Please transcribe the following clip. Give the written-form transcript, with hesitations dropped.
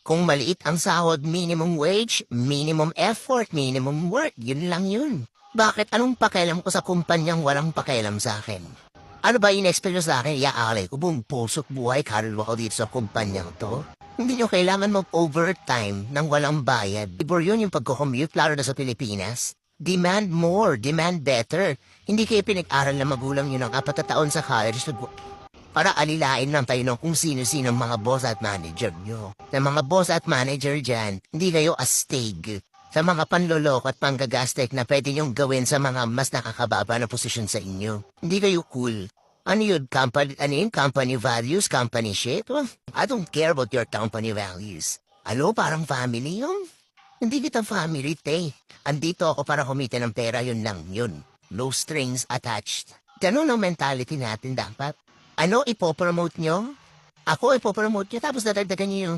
Kung maliit ang sahod, minimum wage, minimum effort, minimum work, yun lang yun. Bakit anong pakialam ko sa kumpanyang walang pakialam sa akin? Ano ba in-expect nyo sa akin? Iaalay ko buong puso't buhay kaluluwa ko dito sa kumpanyang to? Hindi nyo kailangan mag-overtime nang walang bayad. Ibor yun yung pagko-commute, lalo na sa Pilipinas. Demand more, demand better. Hindi kayo pinag-aral na magulang yun ng 4 na taon sa college para alilain lang tayo ng kung sino-sino mga boss at manager nyo. Sa mga boss at manager dyan, hindi kayo astig. Sa mga panloloko at panggagastek na pwede nyong gawin sa mga mas nakakababa na posisyon sa inyo. Hindi kayo cool. Ano yun? Company values, company shape? Well, I don't care about your company values. Ano, parang family yun? Hindi kita family, te. Andito ako para kumita ng pera, yun lang yun. No strings attached. Ganun ang mentality natin dapat. Ano ipopromote nyo? Ako ipopromote nyo tapos dadagdagan nyo yung